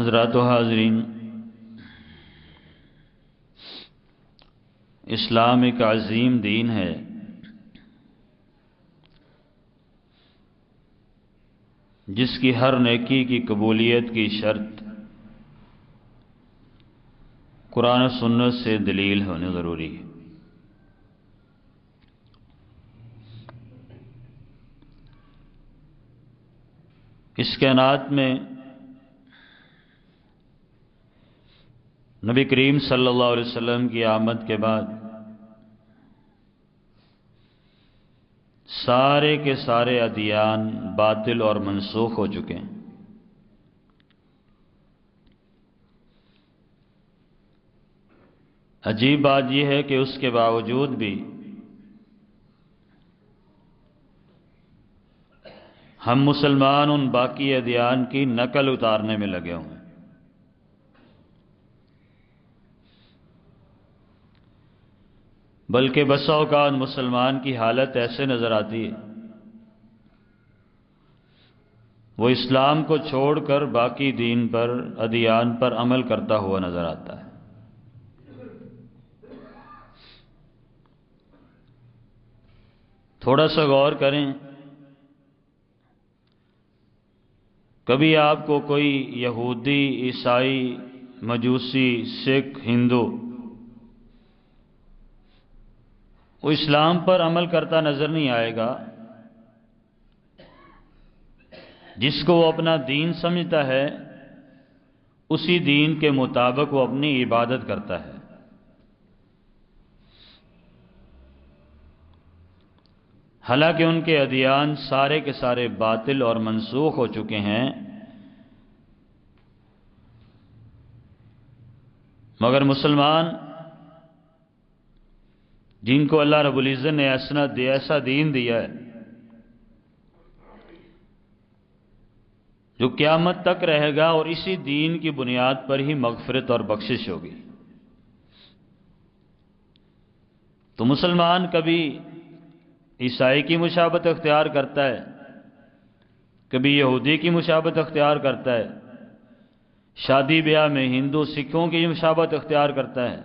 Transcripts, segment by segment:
حضرات و حاضرین، اسلام ایک عظیم دین ہے جس کی ہر نیکی کی قبولیت کی شرط قرآن و سنت سے دلیل ہونا ضروری ہے۔ اس کائنات میں نبی کریم صلی اللہ علیہ وسلم کی آمد کے بعد سارے کے سارے ادیان باطل اور منسوخ ہو چکے ہیں۔ عجیب بات یہ ہے کہ اس کے باوجود بھی ہم مسلمان ان باقی ادیان کی نقل اتارنے میں لگے ہوئے ہیں۔ بلکہ بسا اوقات مسلمان کی حالت ایسے نظر آتی ہے، وہ اسلام کو چھوڑ کر باقی دین پر ادیان پر عمل کرتا ہوا نظر آتا ہے۔ تھوڑا سا غور کریں، کبھی آپ کو کوئی یہودی، عیسائی، مجوسی، سکھ، ہندو وہ اسلام پر عمل کرتا نظر نہیں آئے گا۔ جس کو وہ اپنا دین سمجھتا ہے اسی دین کے مطابق وہ اپنی عبادت کرتا ہے۔ حالانکہ ان کے ادیان سارے کے سارے باطل اور منسوخ ہو چکے ہیں، مگر مسلمان جن کو اللہ رب العزت نے ایسا دین دیا ہے جو قیامت تک رہے گا اور اسی دین کی بنیاد پر ہی مغفرت اور بخشش ہوگی، تو مسلمان کبھی عیسائی کی مشابہت اختیار کرتا ہے، کبھی یہودی کی مشابہت اختیار کرتا ہے، شادی بیاہ میں ہندو سکھوں کی مشابہت اختیار کرتا ہے۔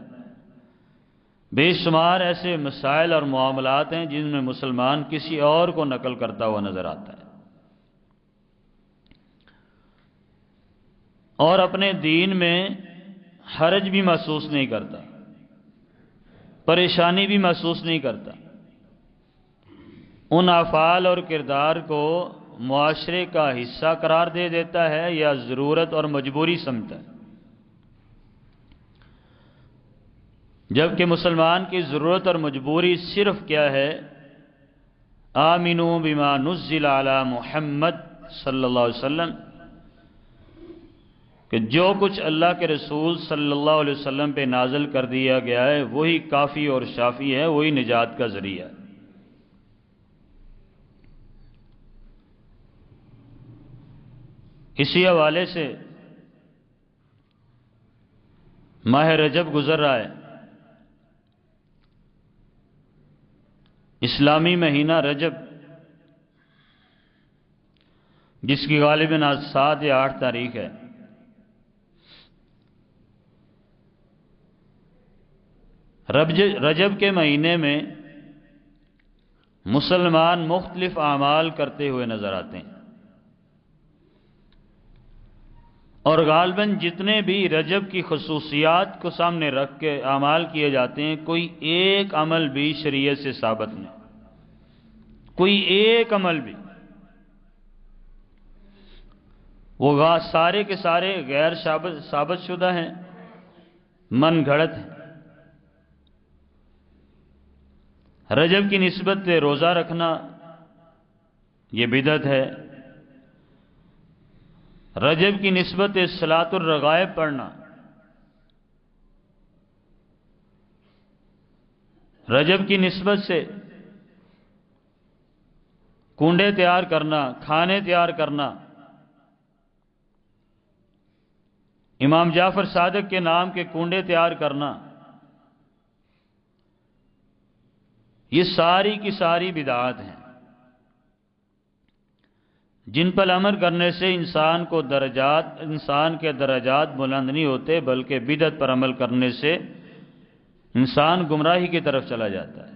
بے شمار ایسے مسائل اور معاملات ہیں جن میں مسلمان کسی اور کو نقل کرتا ہوا نظر آتا ہے، اور اپنے دین میں حرج بھی محسوس نہیں کرتا، پریشانی بھی محسوس نہیں کرتا۔ ان افعال اور کردار کو معاشرے کا حصہ قرار دے دیتا ہے یا ضرورت اور مجبوری سمجھتا ہے، جبکہ مسلمان کی ضرورت اور مجبوری صرف کیا ہے؟ آمنوا بما نزل علی محمد صلی اللہ علیہ وسلم، کہ جو کچھ اللہ کے رسول صلی اللہ علیہ وسلم پہ نازل کر دیا گیا ہے وہی کافی اور شافی ہے، وہی نجات کا ذریعہ ہے۔ اسی حوالے سے ماہ رجب گزر رہا ہے، اسلامی مہینہ رجب، جس کی غالباً آج 7 یا 8 تاریخ ہے۔ رجب کے مہینے میں مسلمان مختلف اعمال کرتے ہوئے نظر آتے ہیں، اور غالباً جتنے بھی رجب کی خصوصیات کو سامنے رکھ کے اعمال کیے جاتے ہیں، کوئی ایک عمل بھی شریعت سے ثابت نہیں، کوئی ایک عمل بھی، وہ سارے کے سارے غیر ثابت شدہ ہیں، من گھڑت ہیں۔ رجب کی نسبت سے روزہ رکھنا یہ بدعت ہے، رجب کی نسبت سے صلاۃ الرغائب پڑھنا، رجب کی نسبت سے کنڈے تیار کرنا، کھانے تیار کرنا، امام جعفر صادق کے نام کے کنڈے تیار کرنا، یہ ساری کی ساری بدعات ہیں۔ جن پر عمل کرنے سے انسان کے درجات بلند نہیں ہوتے، بلکہ بدعت پر عمل کرنے سے انسان گمراہی کی طرف چلا جاتا ہے۔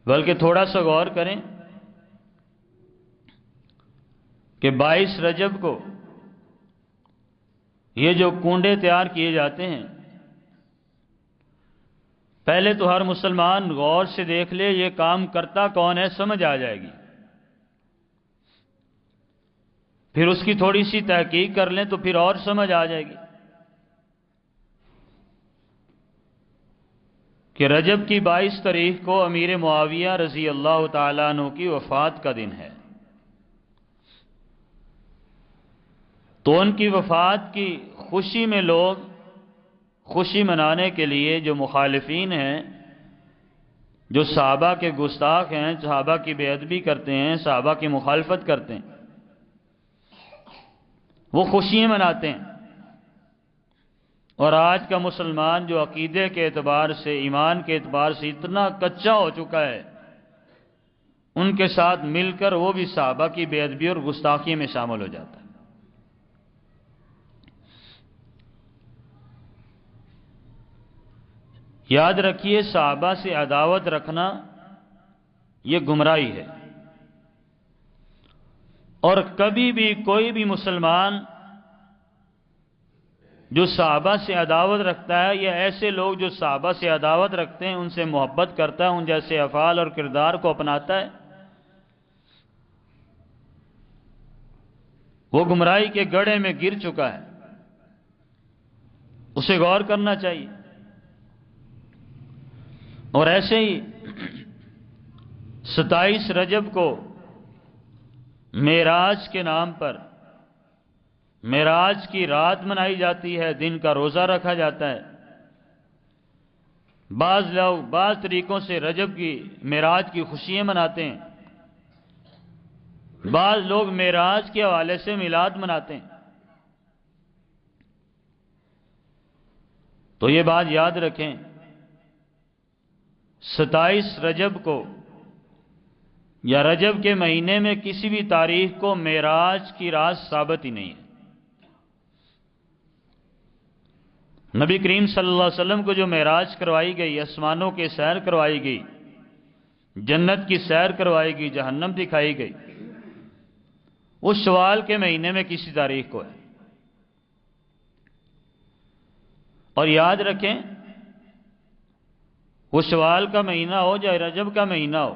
بلکہ تھوڑا سا غور کریں کہ 22 رجب کو یہ جو کنڈے تیار کیے جاتے ہیں، پہلے تو ہر مسلمان غور سے دیکھ لے یہ کام کرتا کون ہے، سمجھ آ جائے گی۔ پھر اس کی تھوڑی سی تحقیق کر لیں تو پھر اور سمجھ آ جائے گی کہ رجب کی 22 تاریخ کو امیر معاویہ رضی اللہ تعالیٰ عنہ کی وفات کا دن ہے۔ تو ان کی وفات کی خوشی میں لوگ خوشی منانے کے لیے جو مخالفین ہیں، جو صحابہ کے گستاخ ہیں، صحابہ کی بے ادبی کرتے ہیں، صحابہ کی مخالفت کرتے ہیں، وہ خوشیاں مناتے ہیں۔ اور آج کا مسلمان جو عقیدے کے اعتبار سے، ایمان کے اعتبار سے اتنا کچا ہو چکا ہے، ان کے ساتھ مل کر وہ بھی صحابہ کی بے ادبی اور گستاخی میں شامل ہو جاتا ہے۔ یاد رکھیے، صحابہ سے عداوت رکھنا یہ گمراہی ہے، اور کبھی بھی کوئی بھی مسلمان جو صحابہ سے عداوت رکھتا ہے، یا ایسے لوگ جو صحابہ سے عداوت رکھتے ہیں، ان سے محبت کرتا ہے، ان جیسے افعال اور کردار کو اپناتا ہے، وہ گمراہی کے گڑھے میں گر چکا ہے۔ اسے غور کرنا چاہیے۔ اور ایسے ہی 27 رجب کو معراج کے نام پر معراج کی رات منائی جاتی ہے، دن کا روزہ رکھا جاتا ہے۔ بعض لوگ بعض طریقوں سے رجب کی معراج کی خوشیاں مناتے ہیں، بعض لوگ معراج کے حوالے سے میلاد مناتے ہیں۔ تو یہ بات یاد رکھیں، 27 رجب کو یا رجب کے مہینے میں کسی بھی تاریخ کو معراج کی رات ثابت ہی نہیں ہے۔ نبی کریم صلی اللہ علیہ وسلم کو جو معراج کروائی گئی، آسمانوں کے سیر کروائی گئی، جنت کی سیر کروائی گئی، جہنم دکھائی گئی، اس شوال کے مہینے میں کسی تاریخ کو ہے۔ اور یاد رکھیں، وہ شوال کا مہینہ ہو یا رجب کا مہینہ ہو،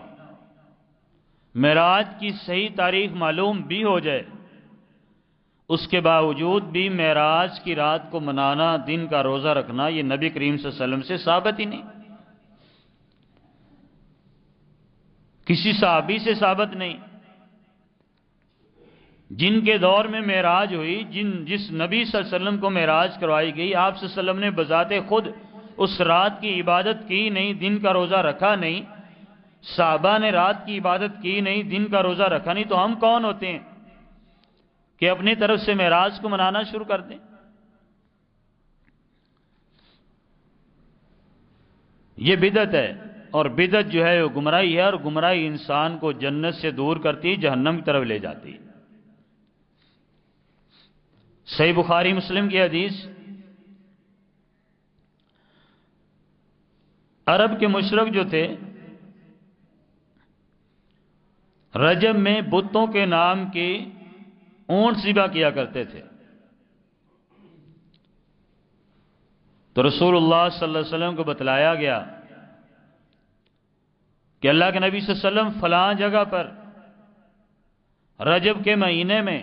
معراج کی صحیح تاریخ معلوم بھی ہو جائے، اس کے باوجود بھی معراج کی رات کو منانا، دن کا روزہ رکھنا، یہ نبی کریم صلی اللہ علیہ وسلم سے ثابت ہی نہیں، کسی صحابی سے ثابت نہیں۔ جن کے دور میں معراج ہوئی، جس نبی صلی اللہ علیہ وسلم کو معراج کروائی گئی، آپ صلی اللہ علیہ وسلم نے بذات خود اس رات کی عبادت کی نہیں، دن کا روزہ رکھا نہیں، صحابہ نے رات کی عبادت کی نہیں، دن کا روزہ رکھا نہیں، تو ہم کون ہوتے ہیں کہ اپنی طرف سے معراج کو منانا شروع کر دیں؟ یہ بدعت ہے، اور بدعت جو ہے وہ گمراہی ہے، اور گمراہی انسان کو جنت سے دور کرتی، جہنم کی طرف لے جاتی۔ صحیح بخاری مسلم کی حدیث، عرب کے مشرک جو تھے، رجب میں بتوں کے نام کی اونٹ ذبح کیا کرتے تھے۔ تو رسول اللہ صلی اللہ علیہ وسلم کو بتلایا گیا کہ اللہ کے نبی صلی اللہ علیہ وسلم فلاں جگہ پر رجب کے مہینے میں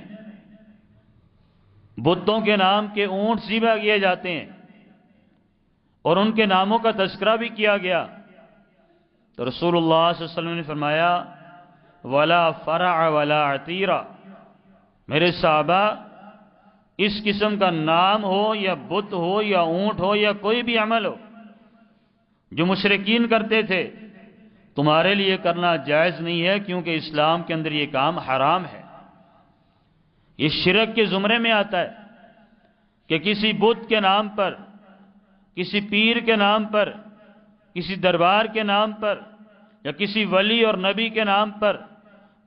بتوں کے نام کے اونٹ ذبح کیے جاتے ہیں، اور ان کے ناموں کا تذکرہ بھی کیا گیا۔ تو رسول اللہ صلی اللہ علیہ وسلم نے فرمایا، وَلَا فَرَعَ وَلَا عَتِيرَ، میرے صحابہ، اس قسم کا نام ہو یا بت ہو یا اونٹ ہو یا کوئی بھی عمل ہو جو مشرکین کرتے تھے، تمہارے لیے کرنا جائز نہیں ہے، کیونکہ اسلام کے اندر یہ کام حرام ہے۔ یہ شرک کے زمرے میں آتا ہے کہ کسی بت کے نام پر، کسی پیر کے نام پر کسی دربار کے نام پر یا کسی ولی اور نبی کے نام پر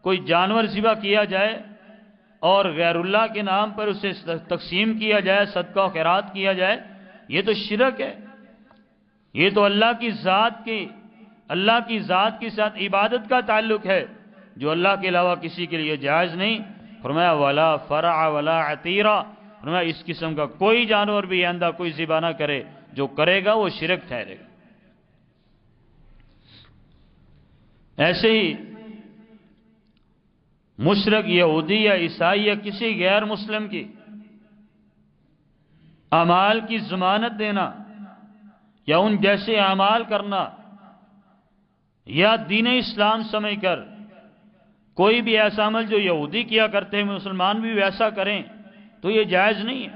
کوئی جانور ذبح کیا جائے اور غیر اللہ کے نام پر اسے تقسیم کیا جائے، صدقہ و خیرات کیا جائے، یہ تو شرک ہے۔ یہ تو اللہ کی ذات کے ساتھ عبادت کا تعلق ہے جو اللہ کے علاوہ کسی کے لیے جائز نہیں۔ فرمایا ولا فرع ولا عتیرہ، فرمایا اس قسم کا کوئی جانور بھی آئندہ کوئی ذبح نہ کرے، جو کرے گا وہ شرک ٹھہرے گا۔ ایسے ہی مشرک یہودی یا عیسائی یا کسی غیر مسلم کی اعمال کی ضمانت دینا یا ان جیسے اعمال کرنا یا دین اسلام سمجھ کر کوئی بھی ایسا عمل جو یہودی کیا کرتے ہیں مسلمان بھی ویسا کریں تو یہ جائز نہیں ہے۔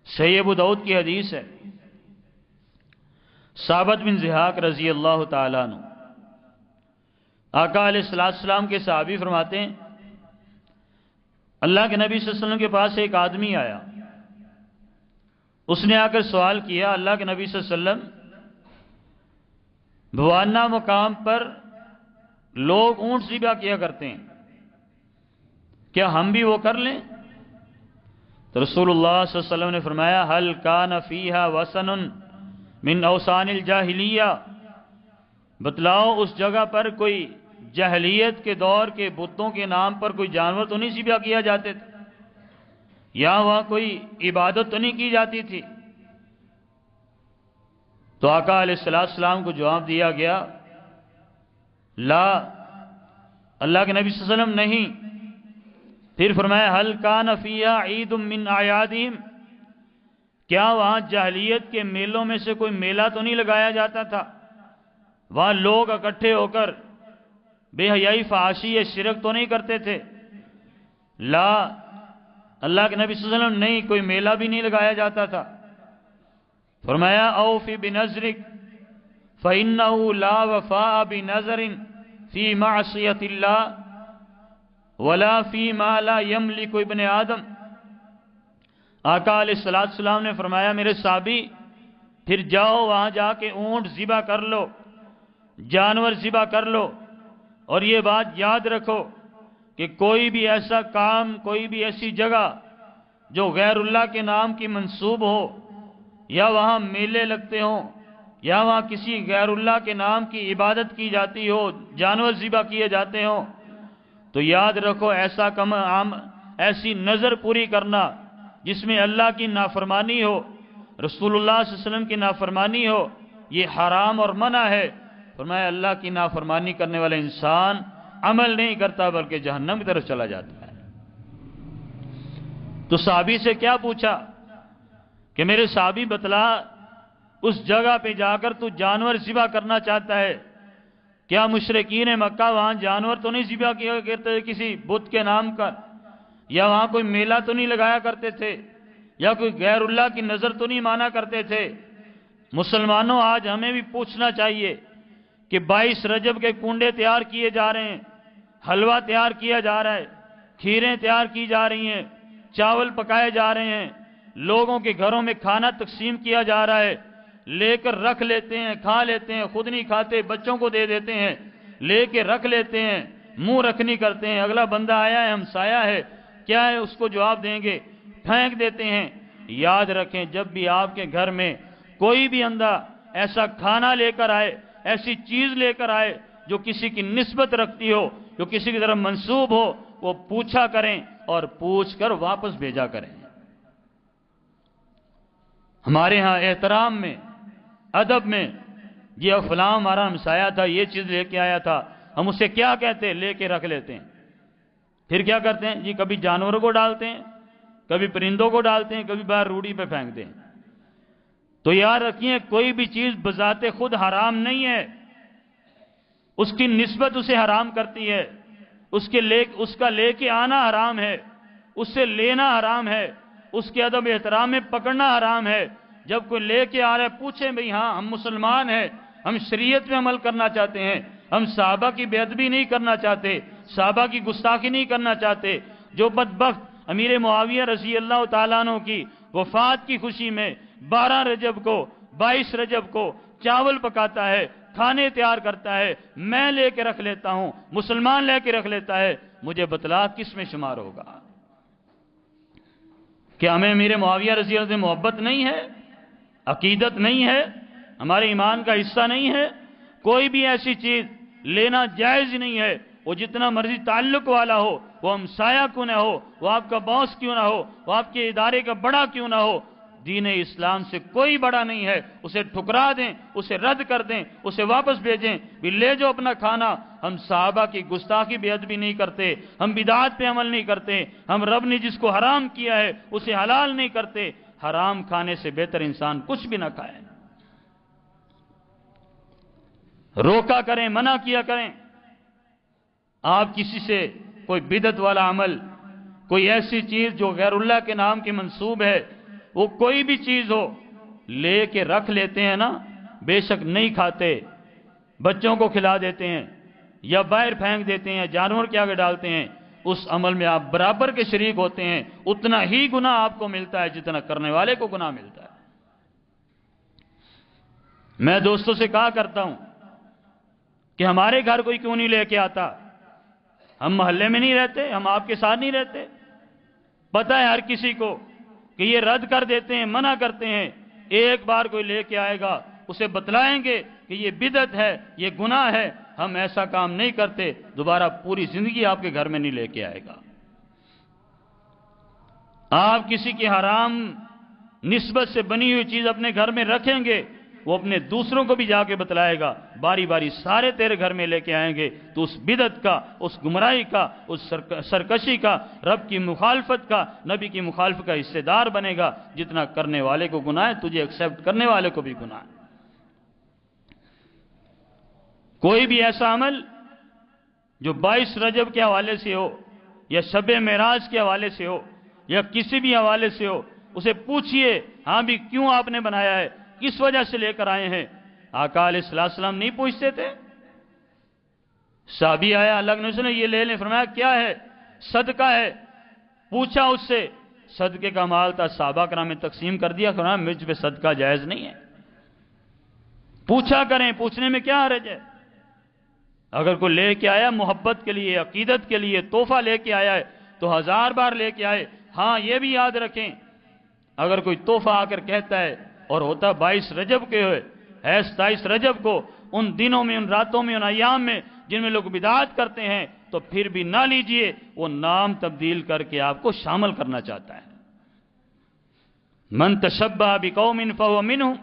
صحیح ابو داؤد کی حدیث ہے، ثابت بن ضحاک رضی اللہ تعالیٰ عنہ آقا علیہ السلام کے صحابی فرماتے ہیں اللہ کے نبی صلی اللہ علیہ وسلم کے پاس ایک آدمی آیا، اس نے آ کر سوال کیا اللہ کے نبی صلی اللہ علیہ وسلم بھوانہ مقام پر لوگ اونٹ ذبح کیا کرتے ہیں، کیا ہم بھی وہ کر لیں؟ تو رسول اللہ صلی اللہ علیہ وسلم نے فرمایا هل كان فيها وثن من اوثان الجاہلیہ، بتلاؤ اس جگہ پر کوئی جاہلیت کے دور کے بتوں کے نام پر کوئی جانور تو نہیں ذبح کیا جاتے تھے، یا وہاں کوئی عبادت تو نہیں کی جاتی تھی؟ تو آقا علیہ السلام کو جواب دیا گیا لا، اللہ کے نبی صلی اللہ علیہ وسلم نہیں۔ پھر فرمایا هل كان فيها عید من اعیادہم، کیا وہاں جاہلیت کے میلوں میں سے کوئی میلہ تو نہیں لگایا جاتا تھا، وہاں لوگ اکٹھے ہو کر بے حیائی فحاشی یا شرک تو نہیں کرتے تھے؟ لا، اللہ کے نبی صلی اللہ علیہ وسلم نہیں، کوئی میلہ بھی نہیں لگایا جاتا تھا۔ فرمایا اوفی بنذرک فإنہ لا وفاء بنذر فی معصیت اللہ ولا فی ما لا یملک ابن آدم۔ آقا علیہ السلام نے فرمایا میرے صحابی پھر جاؤ وہاں جا کے اونٹ ذبح کر لو، جانور ذبح کر لو، اور یہ بات یاد رکھو کہ کوئی بھی ایسا کام، کوئی بھی ایسی جگہ جو غیر اللہ کے نام کی منسوب ہو، یا وہاں میلے لگتے ہوں، یا وہاں کسی غیر اللہ کے نام کی عبادت کی جاتی ہو، جانور ذبح کیے جاتے ہوں، تو یاد رکھو ایسا ایسی نظر پوری کرنا جس میں اللہ کی نافرمانی ہو، رسول اللہ صلی اللہ علیہ وسلم کی نافرمانی ہو، یہ حرام اور منع ہے۔ فرمایا اللہ کی نافرمانی کرنے والا انسان عمل نہیں کرتا بلکہ جہنم کی طرف چلا جاتا ہے۔ تو صحابی سے کیا پوچھا کہ میرے صحابی بتلا، اس جگہ پہ جا کر تو جانور ذبح کرنا چاہتا ہے، کیا مشرکین مکہ وہاں جانور تو نہیں ذبح کیا کرتے کسی بت کے نام کا، یا وہاں کوئی میلہ تو نہیں لگایا کرتے تھے، یا کوئی غیر اللہ کی نظر تو نہیں مانا کرتے تھے؟ مسلمانوں آج ہمیں بھی پوچھنا چاہیے کہ 22 رجب کے کنڈے تیار کیے جا رہے ہیں، حلوہ تیار کیا جا رہا ہے، کھیریں تیار کی جا رہی ہیں، چاول پکائے جا رہے ہیں، لوگوں کے گھروں میں کھانا تقسیم کیا جا رہا ہے، لے کر رکھ لیتے ہیں، کھا لیتے ہیں، خود نہیں کھاتے، بچوں کو دے دیتے ہیں، لے کے رکھ لیتے ہیں، منہ رکھنی کرتے ہیں، اگلا بندہ آیا ہے ہمسایہ ہے کیا ہے اس کو جواب دیں گے، پھینک دیتے ہیں۔ یاد رکھیں جب بھی آپ کے گھر میں کوئی بھی بندہ ایسا کھانا لے کر آئے، ایسی چیز لے کر آئے جو کسی کی نسبت رکھتی ہو، جو کسی کی طرف منسوب ہو، وہ پوچھا کریں اور پوچھ کر واپس بھیجا کریں۔ ہمارے ہاں احترام میں، ادب میں، یہ فلاں ہمارا ہمسایہ تھا، یہ چیز لے کے آیا تھا، ہم اسے کیا کہتے ہیں؟ لے کے رکھ لیتے ہیں۔ پھر کیا کرتے ہیں جی؟ کبھی جانوروں کو ڈالتے ہیں، کبھی پرندوں کو ڈالتے ہیں، کبھی باہر روڑی پہ پھینکتے ہیں۔ تو یاد رکھیے کوئی بھی چیز بذات خود حرام نہیں ہے، اس کی نسبت اسے حرام کرتی ہے، اس کا لے کے آنا حرام ہے، اس سے لینا حرام ہے، اس کے ادب احترام میں پکڑنا حرام ہے۔ جب کوئی لے کے آ رہا ہے پوچھیں بھئی ہاں ہم مسلمان ہیں، ہم شریعت میں عمل کرنا چاہتے ہیں، ہم صحابہ کی بے ادبی نہیں کرنا چاہتے، صحابہ کی گستاخی نہیں کرنا چاہتے۔ جو بدبخت امیر معاویہ رضی اللہ تعالیٰ عنہ کی وفات کی خوشی میں 12 رجب کو، 22 رجب کو چاول پکاتا ہے، کھانے تیار کرتا ہے، میں لے کے رکھ لیتا ہوں، مسلمان لے کے رکھ لیتا ہے، مجھے بتلا کس میں شمار ہوگا؟ کیا ہمیں میرے معاویہ رضی اللہ عنہ سے محبت نہیں ہے؟ عقیدت نہیں ہے؟ ہمارے ایمان کا حصہ نہیں ہے؟ کوئی بھی ایسی چیز لینا جائز ہی نہیں ہے، وہ جتنا مرضی تعلق والا ہو، وہ ہمسایہ کیوں نہ ہو، وہ آپ کا باس کیوں نہ ہو، وہ آپ کے ادارے کا بڑا کیوں نہ ہو، دین اسلام سے کوئی بڑا نہیں ہے، اسے ٹھکرا دیں، اسے رد کر دیں، اسے واپس بھیجیں، بھی لے جو اپنا کھانا۔ ہم صحابہ کی گستاخی بے ادبی نہیں کرتے، ہم بدعات پہ عمل نہیں کرتے، ہم رب نے جس کو حرام کیا ہے اسے حلال نہیں کرتے۔ حرام کھانے سے بہتر انسان کچھ بھی نہ کھائے، روکا کریں، منع کیا کریں۔ آپ کسی سے کوئی بدعت والا عمل، کوئی ایسی چیز جو غیر اللہ کے نام کی منسوب ہے، وہ کوئی بھی چیز ہو، لے کے رکھ لیتے ہیں نا، بے شک نہیں کھاتے، بچوں کو کھلا دیتے ہیں یا باہر پھینک دیتے ہیں، جانور کے آگے ڈالتے ہیں، اس عمل میں آپ برابر کے شریک ہوتے ہیں، اتنا ہی گناہ آپ کو ملتا ہے جتنا کرنے والے کو گناہ ملتا ہے۔ میں دوستوں سے کہا کرتا ہوں کہ ہمارے گھر کوئی کیوں نہیں لے کے آتا؟ ہم محلے میں نہیں رہتے، ہم آپ کے ساتھ نہیں رہتے، پتہ ہے ہر کسی کو کہ یہ رد کر دیتے ہیں، منع کرتے ہیں۔ ایک بار کوئی لے کے آئے گا، اسے بتلائیں گے کہ یہ بدعت ہے، یہ گناہ ہے، ہم ایسا کام نہیں کرتے، دوبارہ پوری زندگی آپ کے گھر میں نہیں لے کے آئے گا۔ آپ کسی کی حرام نسبت سے بنی ہوئی چیز اپنے گھر میں رکھیں گے، وہ اپنے دوسروں کو بھی جا کے بتلائے گا، باری باری سارے تیرے گھر میں لے کے آئیں گے، تو اس بدعت کا، اس گمراہی کا، اس سرکشی کا، رب کی مخالفت کا، نبی کی مخالفت کا حصے دار بنے گا۔ جتنا کرنے والے کو گناہ ہے، تجھے ایکسیپٹ کرنے والے کو بھی گناہ ہے۔ کوئی بھی ایسا عمل جو 22 رجب کے حوالے سے ہو، یا شب معراج کے حوالے سے ہو، یا کسی بھی حوالے سے ہو، اسے پوچھئے ہاں بھی کیوں آپ نے بنایا ہے، کس وجہ سے لے کر آئے ہیں؟ آقا علیہ السلام نہیں پوچھتے تھے؟ صحابی آیا، اللہ کے نبی صلی اللہ علیہ وسلم یہ لے لیں، فرمایا کیا ہے؟ صدقہ ہے۔ پوچھا اس سے، صدقے کا مال تھا، صحابہ کرام میں تقسیم کر دیا، فرمایا مجھ پہ صدقہ جائز نہیں ہے۔ پوچھا کریں، پوچھنے میں کیا حرج ہے؟ اگر کوئی لے کے آیا محبت کے لیے، عقیدت کے لیے، تحفہ لے کے آیا ہے تو 1000 بار لے کے آئے۔ ہاں یہ بھی یاد رکھیں، اگر کوئی تحفہ آ کر کہتا ہے اور ہوتا 22 رجب کے ہوئے ہے، 27 رجب کو، ان دنوں میں، ان راتوں میں، ان ایام میں جن میں لوگ بدعات کرتے ہیں، تو پھر بھی نہ لیجئے، وہ نام تبدیل کر کے آپ کو شامل کرنا چاہتا ہے۔ من تشبہ بقوم فہو منہم،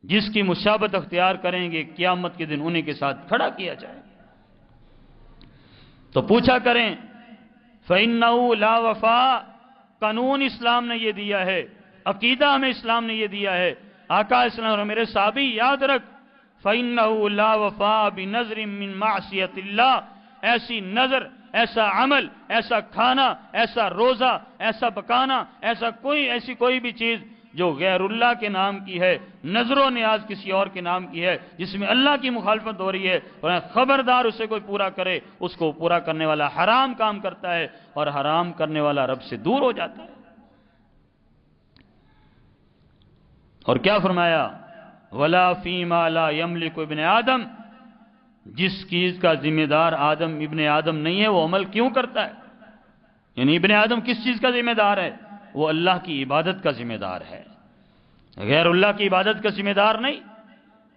جس کی مشابہت اختیار کریں گے قیامت کے دن انہیں کے ساتھ کھڑا کیا جائے۔ تو پوچھا کریں، فَإِنَّهُ لَا وَفَاءَ، قانون اسلام نے یہ دیا ہے، عقیدہ ہمیں اسلام نے یہ دیا ہے۔ آقا اسلام اور میرے صحابی یاد رکھ، فَإِنَّهُ لَا وَفَاءَ بِنَظْرٍ مِّن مَعْصِيَةِ اللَّهِ، ایسی نظر، ایسا عمل، ایسا کھانا، ایسا روزہ، ایسا پکانا، ایسی کوئی بھی چیز جو غیر اللہ کے نام کی ہے، نظر و نیاز کسی اور کے نام کی ہے، جس میں اللہ کی مخالفت ہو رہی ہے، اور خبردار اسے کوئی پورا کرے، اس کو پورا کرنے والا حرام کام کرتا ہے، اور حرام کرنے والا رب سے دور ہو جاتا ہے۔ اور کیا فرمایا؟ وَلَا فِي مَا لَا يَمْلِكُ ابن آدم، جس چیز کا ذمہ دار ابن آدم نہیں ہے، وہ عمل کیوں کرتا ہے؟ یعنی ابن آدم کس چیز کا ذمہ دار ہے؟ وہ اللہ کی عبادت کا ذمہ دار ہے، غیر اللہ کی عبادت کا ذمہ دار نہیں،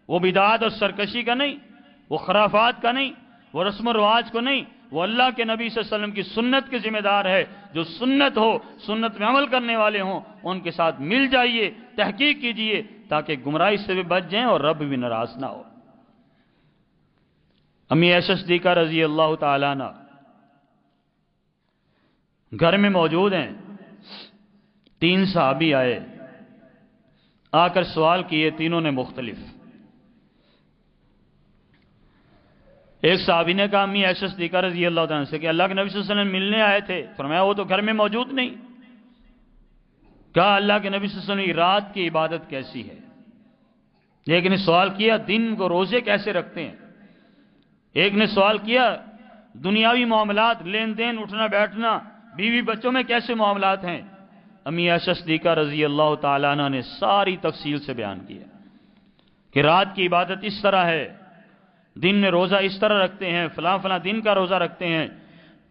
وہ بدعات اور سرکشی کا نہیں، وہ خرافات کا نہیں، وہ رسم و رواج کو نہیں، وہ اللہ کے نبی صلی اللہ علیہ وسلم کی سنت کے ذمہ دار ہے۔ جو سنت ہو، سنت میں عمل کرنے والے ہوں، ان کے ساتھ مل جائیے، تحقیق کیجئے، تاکہ گمراہی سے بھی بچ جائیں اور رب بھی ناراض نہ ہو۔ امی عائشہ صدیقہ رضی اللہ تعالیٰ عنہ گھر میں موجود ہیں، 3 صحابی آئے، آ کر سوال کیے، تینوں نے مختلف۔ ایک صحابی نے کہا امی عائشہ صدیقہ رضی اللہ تعالیٰ عنہ سے کہ اللہ کے نبی صلی اللہ علیہ وسلم ملنے آئے تھے، فرمایا وہ تو گھر میں موجود نہیں۔ کہا اللہ کے نبی صلی اللہ علیہ وسلم کی رات کی عبادت کیسی ہے؟ ایک نے سوال کیا دن کو روزے کیسے رکھتے ہیں؟ ایک نے سوال کیا دنیاوی معاملات، لین دین، اٹھنا بیٹھنا، بیوی بچوں میں کیسے معاملات ہیں؟ امی عائشہ صدیقہ رضی اللہ تعالیٰ عنہ نے ساری تفصیل سے بیان کیا۔ کہ رات کی عبادت اس طرح ہے، دن میں روزہ اس طرح رکھتے ہیں، فلاں فلاں دن کا روزہ رکھتے ہیں،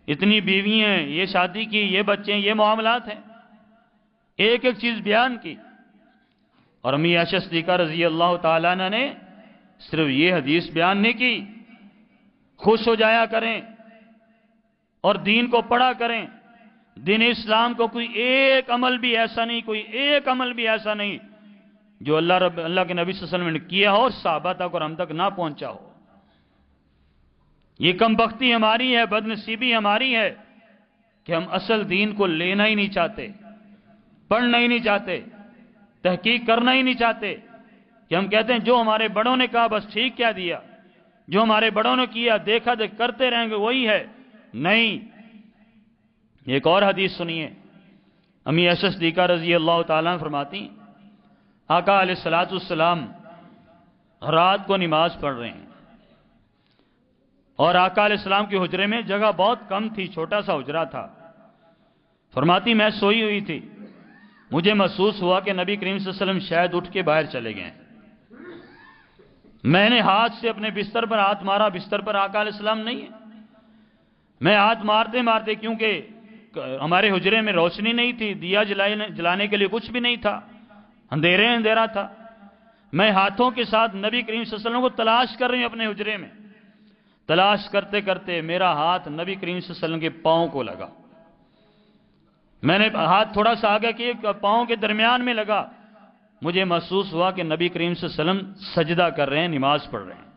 اتنی بیوی ہیں، یہ شادی کی، یہ بچے ہیں، یہ معاملات ہیں، ایک ایک چیز بیان کی۔ اور امی عائشہ صدیقہ رضی اللہ تعالیٰ عنہ نے صرف یہ حدیث بیان نہیں کی، خوش ہو جایا کریں اور دین کو پڑھا کریں۔ دین اسلام کو کوئی ایک عمل بھی ایسا نہیں، کوئی ایک عمل بھی ایسا نہیں جو اللہ کے نبی صلی اللہ علیہ وسلم نے کیا ہو اور صحابہ تک اور ہم تک نہ پہنچا ہو۔ یہ کم بختی ہماری ہے، بدنصیبی ہماری ہے کہ ہم اصل دین کو لینا ہی نہیں چاہتے، پڑھنا ہی نہیں چاہتے، تحقیق کرنا ہی نہیں چاہتے، کہ ہم کہتے ہیں جو ہمارے بڑوں نے کہا بس ٹھیک کہہ دیا، جو ہمارے بڑوں نے کیا دیکھا دیکھ کرتے رہیں گے وہی ہے۔ نہیں، ایک اور حدیث سنیے، امی عائشہ صدیقہ رضی اللہ تعالیٰ عنہ فرماتی ہیں آقا علیہ الصلوۃ والسلام رات کو نماز پڑھ رہے ہیں اور آقا علیہ السلام کے حجرے میں جگہ بہت کم تھی، چھوٹا سا حجرہ تھا۔ فرماتی میں سوئی ہوئی تھی، مجھے محسوس ہوا کہ نبی کریم صلی اللہ علیہ وسلم شاید اٹھ کے باہر چلے گئے۔ میں نے ہاتھ سے اپنے بستر پر ہاتھ مارا، بستر پر آقا علیہ السلام نہیں ہے۔ میں ہاتھ مارتے مارتے، کیونکہ ہمارے حجرے میں روشنی نہیں تھی، دیا جلانے کے لیے کچھ بھی نہیں تھا، اندھیرا تھا، میں ہاتھوں کے ساتھ نبی کریم صلی اللہ علیہ وسلم کو تلاش کر رہی ہوں اپنے حجرے میں۔ تلاش کرتے کرتے میرا ہاتھ نبی کریم صلی اللہ علیہ وسلم کے پاؤں کو لگا، میں نے ہاتھ تھوڑا سا آگے کیا، پاؤں کے درمیان میں لگا، مجھے محسوس ہوا کہ نبی کریم صلی اللہ علیہ وسلم سجدہ کر رہے ہیں، نماز پڑھ رہے ہیں،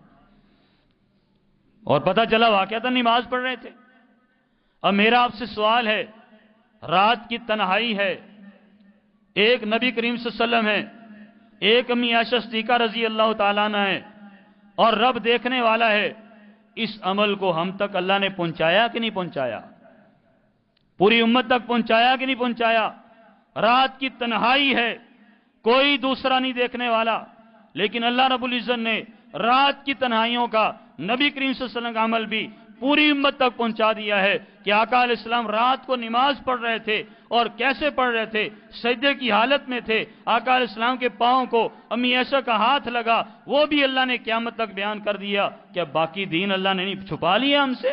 اور پتہ چلا واقعتاً نماز پڑھ رہے تھے۔ اب میرا آپ سے سوال ہے، رات کی تنہائی ہے، ایک نبی کریم صلی اللہ علیہ وسلم ہے، ایک امی عائشہ صدیقہ رضی اللہ تعالیٰ عنہ ہے، اور رب دیکھنے والا ہے، اس عمل کو ہم تک اللہ نے پہنچایا کہ نہیں پہنچایا؟ پوری امت تک پہنچایا کہ نہیں پہنچایا؟ رات کی تنہائی ہے، کوئی دوسرا نہیں دیکھنے والا، لیکن اللہ رب العزت نے رات کی تنہائیوں کا نبی کریم صلی اللہ علیہ وسلم کا عمل بھی پوری امت تک پہنچا دیا ہے کہ آقا علیہ السلام رات کو نماز پڑھ رہے تھے، اور کیسے پڑھ رہے تھے؟ سجدے کی حالت میں تھے، آقا علیہ السلام کے پاؤں کو امی عائشہ کا ہاتھ لگا، وہ بھی اللہ نے قیامت تک بیان کر دیا۔ کیا باقی دین اللہ نے نہیں چھپا لیا ہم سے؟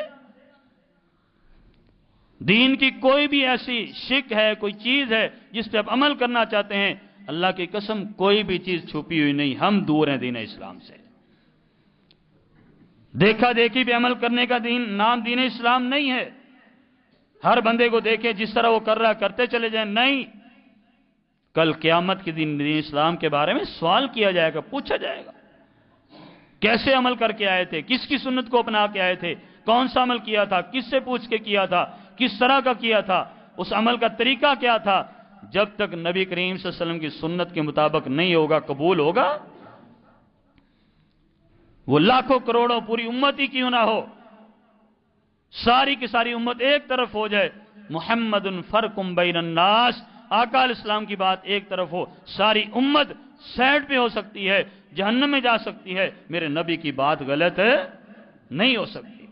دین کی کوئی بھی ایسی شک ہے، کوئی چیز ہے جس پہ آپ عمل کرنا چاہتے ہیں، اللہ کی قسم کوئی بھی چیز چھپی ہوئی نہیں، ہم دور ہیں دین اسلام سے۔ دیکھا دیکھی پہ عمل کرنے کا نام دین اسلام نہیں ہے۔ ہر بندے کو دیکھیں جس طرح وہ کر رہا کرتے چلے جائیں، نہیں، کل قیامت کے دن دین اسلام کے بارے میں سوال کیا جائے گا، پوچھا جائے گا کیسے عمل کر کے آئے تھے، کس کی سنت کو اپنا کے آئے تھے، کون سا عمل کیا تھا، کس سے پوچھ کے کیا تھا، کس طرح کا کیا تھا، اس عمل کا طریقہ کیا تھا۔ جب تک نبی کریم صلی اللہ علیہ وسلم کی سنت کے مطابق نہیں ہوگا، قبول ہوگا؟ وہ لاکھوں کروڑوں پوری امت ہی کیوں نہ ہو، ساری کی ساری امت ایک طرف ہو جائے، محمد فرق بین الناس، آقا علیہ السلام کی بات ایک طرف ہو، ساری امت سائڈ پہ ہو سکتی ہے، جہنم میں جا سکتی ہے، میرے نبی کی بات غلط نہیں ہو سکتی۔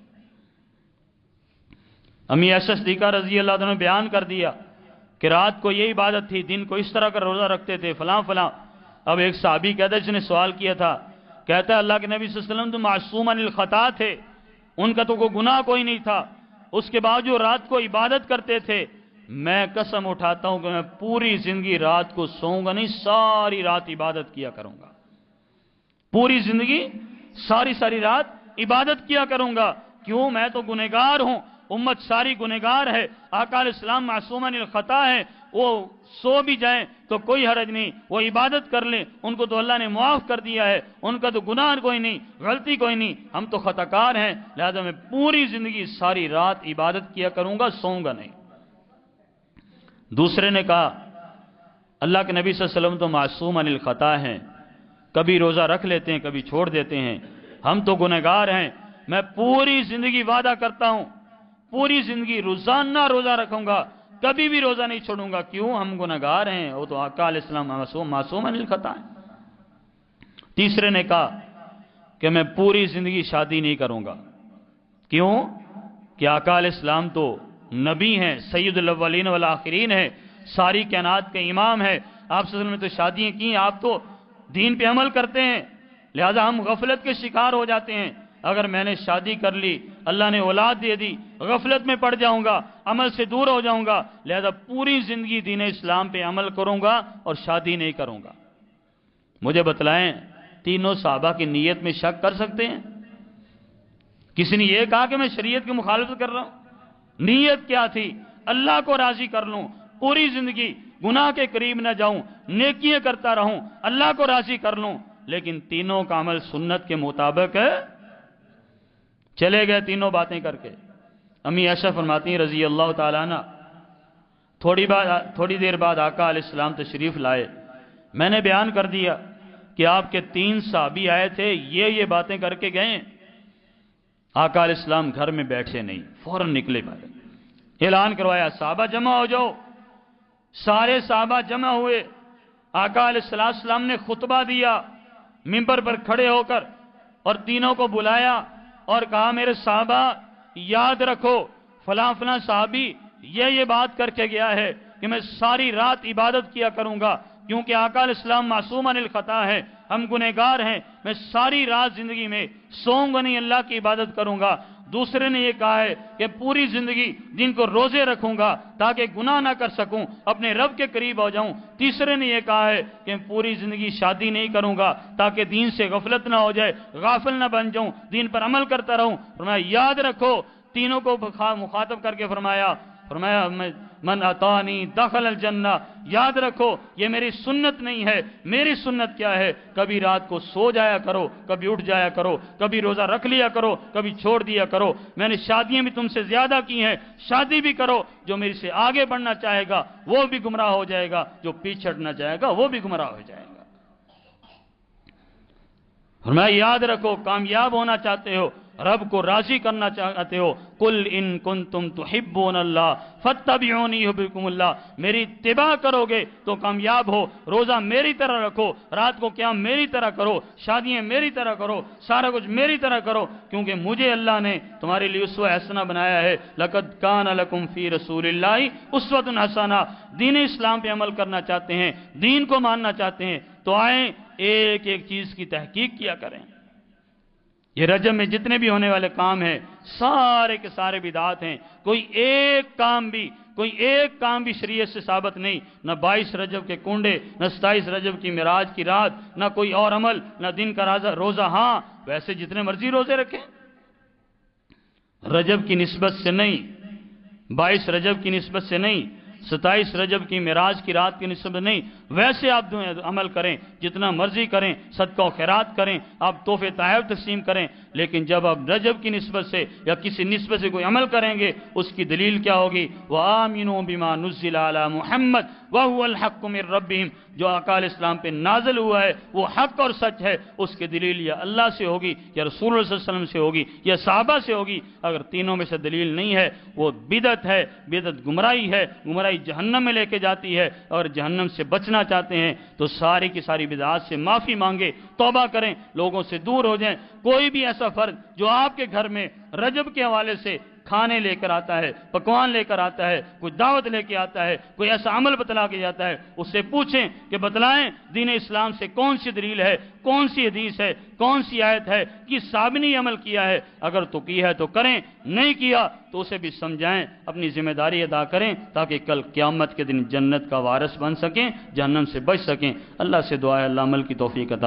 امی عائشہ صدیقہ رضی اللہ عنہ نے بیان کر دیا کہ رات کو یہ عبادت تھی، دن کو اس طرح کا روزہ رکھتے تھے، فلاں فلاں۔ اب ایک صحابی کہتا ہے جس نے سوال کیا تھا، کہتا ہے اللہ کے نبی صلی اللہ علیہ وسلم تو معصوم عن الخطا تھے، ان کا تو کوئی گناہ کوئی نہیں تھا، اس کے باوجود رات کو عبادت کرتے تھے۔ میں قسم اٹھاتا ہوں کہ میں پوری زندگی رات کو سوؤں گا نہیں، ساری رات عبادت کیا کروں گا، پوری زندگی ساری رات عبادت کیا کروں گا۔ کیوں؟ میں تو گنہگار ہوں، امت ساری گنہگار ہے، آقا علیہ السلام معصوم عن الخطا ہے، وہ سو بھی جائیں تو کوئی حرج نہیں، وہ عبادت کر لیں، ان کو تو اللہ نے معاف کر دیا ہے، ان کا تو گناہ کوئی نہیں، غلطی کوئی نہیں، ہم تو خطا کار ہیں، لہذا میں پوری زندگی ساری رات عبادت کیا کروں گا، سوؤں گا نہیں۔ دوسرے نے کہا اللہ کے نبی صلی اللہ علیہ وسلم تو معصوم عن الخطا ہیں، کبھی روزہ رکھ لیتے ہیں کبھی چھوڑ دیتے ہیں، ہم تو گنہگار ہیں، میں پوری زندگی وعدہ کرتا ہوں پوری زندگی روزانہ روزہ رکھوں گا، کبھی بھی روزہ نہیں چھوڑوں گا۔ کیوں؟ ہم گنہگار ہیں، وہ تو آقا علیہ السلام معصوم عن الخطا ہیں۔ تیسرے نے کہا کہ میں پوری زندگی شادی نہیں کروں گا۔ کیوں؟ کہ آقا علیہ السلام تو نبی ہیں، سید الاولین والآخرین ہیں، ساری کائنات کے امام ہیں، آپ صلی اللہ علیہ وسلم نے تو شادیاں کی، آپ تو دین پہ عمل کرتے ہیں، لہذا ہم غفلت کے شکار ہو جاتے ہیں. اگر میں نے شادی کر لی، اللہ نے اولاد دے دی، غفلت میں پڑ جاؤں گا، عمل سے دور ہو جاؤں گا، لہذا پوری زندگی دین اسلام پہ عمل کروں گا اور شادی نہیں کروں گا. مجھے بتلائیں، تینوں صحابہ کی نیت میں شک کر سکتے ہیں؟ کسی نے یہ کہا کہ میں شریعت کی مخالفت کر رہا ہوں؟ نیت کیا تھی؟ اللہ کو راضی کر لوں، پوری زندگی گناہ کے قریب نہ جاؤں، نیکیاں کرتا رہوں، اللہ کو راضی کر لوں. لیکن تینوں کا عمل سنت کے مطابق ہے. چلے گئے تینوں باتیں کر کے. امی عائشہ فرماتی ہیں رضی اللہ تعالیٰ عنہ، تھوڑی دیر بعد آقا علیہ السلام تشریف لائے. میں نے بیان کر دیا کہ آپ کے 3 صحابی آئے تھے، یہ باتیں کر کے گئے. آقا علیہ السلام گھر میں بیٹھے نہیں، فوراً نکلے باہر. اعلان کروایا صحابہ جمع ہو جاؤ. سارے صحابہ جمع ہوئے. آقا علیہ السلام نے خطبہ دیا منبر پر کھڑے ہو کر، اور تینوں کو بلایا اور کہا میرے صحابہ یاد رکھو فلاں فلاں صحابی یہ بات کر کے گیا ہے کہ میں ساری رات عبادت کیا کروں گا، کیونکہ آقا علیہ السلام معصوم عن الخطا ہے، ہم گنہگار ہیں، میں ساری رات زندگی میں سوؤں گا نہیں، اللہ کی عبادت کروں گا. دوسرے نے یہ کہا ہے کہ پوری زندگی دن کو روزے رکھوں گا تاکہ گناہ نہ کر سکوں، اپنے رب کے قریب ہو جاؤں. تیسرے نے یہ کہا ہے کہ پوری زندگی شادی نہیں کروں گا تاکہ دین سے غفلت نہ ہو جائے، غافل نہ بن جاؤں، دین پر عمل کرتا رہوں. فرمایا یاد رکھو. تینوں کو مخاطب کر کے فرمایا من اتانی دخل الجنہ. یاد رکھو یہ میری سنت نہیں ہے. میری سنت کیا ہے؟ کبھی رات کو سو جایا کرو، کبھی اٹھ جایا کرو، کبھی روزہ رکھ لیا کرو، کبھی چھوڑ دیا کرو. میں نے شادیاں بھی تم سے زیادہ کی ہیں، شادی بھی کرو. جو میری سے آگے بڑھنا چاہے گا وہ بھی گمراہ ہو جائے گا، جو پیچھے ہٹنا چاہے گا وہ بھی گمراہ ہو جائے گا. فرمایا یاد رکھو کامیاب ہونا چاہتے ہو، رب کو راضی کرنا چاہتے ہو، قل ان کنتم تحبون اللہ فاتبعونی یحببکم اللہ. میری اتباع کرو گے تو کامیاب ہو. روزہ میری طرح رکھو، رات کو قیام میری طرح کرو، شادیاں میری طرح کرو، سارا کچھ میری طرح کرو، کیونکہ مجھے اللہ نے تمہارے لیے اسوہ حسنہ بنایا ہے. لقد کان لکم فی رسول اللہ اسوۃ حسنہ. دین اسلام پہ عمل کرنا چاہتے ہیں، دین کو ماننا چاہتے ہیں تو آئیں ایک ایک چیز کی تحقیق کیا کریں. یہ رجب میں جتنے بھی ہونے والے کام ہیں سارے کے سارے بدعات ہیں. کوئی ایک کام بھی شریعت سے ثابت نہیں. نہ 22 رجب کے کنڈے، نہ 27 رجب کی معراج کی رات، نہ کوئی اور عمل، نہ دن کا روزہ. ہاں ویسے جتنے مرضی روزے رکھیں، رجب کی نسبت سے نہیں، 22 رجب کی نسبت سے نہیں، 27 رجب کی معراج کی رات کی نسبت نہیں. ویسے آپ عمل کریں، جتنا مرضی کریں، صدقہ و خیرات کریں، آپ تحفے تحائف تقسیم کریں. لیکن جب آپ رجب کی نسبت سے یا کسی نسبت سے کوئی عمل کریں گے اس کی دلیل کیا ہوگی؟ وَآمِنُوا بِمَا نُزِّلَ عَلَى مُحَمَّدٍ وَهُوَ الْحَقُّ مِنْ رَبِّهِمْ. جو آقا علیہ السلام پہ نازل ہوا ہے وہ حق اور سچ ہے. اس کی دلیل یا اللہ سے ہوگی یا رسول اللہ صلی اللہ علیہ وسلم سے ہوگی یا صحابہ سے ہوگی. اگر تینوں میں سے دلیل نہیں ہے وہ بدعت ہے. بدعت گمراہی ہے، گمراہی جہنم میں لے کے جاتی ہے. اور جہنم سے بچنا چاہتے ہیں تو ساری کی ساری بدعات سے معافی مانگے، توبہ کریں، لوگوں سے دور ہو جائیں. کوئی بھی ایسا فرد جو آپ کے گھر میں رجب کے حوالے سے کھانے لے کر آتا ہے، پکوان لے کر آتا ہے، کوئی دعوت لے کے آتا ہے، کوئی ایسا عمل بتلا کے جاتا ہے، اس سے پوچھیں کہ بتلائیں دین اسلام سے کون سی دلیل ہے، کون سی حدیث ہے، کون سی آیت ہے کہ صاحب نے عمل کیا ہے. اگر تو کیا ہے تو کریں، نہیں کیا تو اسے بھی سمجھائیں، اپنی ذمہ داری ادا کریں تاکہ کل قیامت کے دن جنت کا وارث بن سکیں، جہنم سے بچ سکیں. اللہ سے دعا ہے اللہ عمل کی توفیق عطا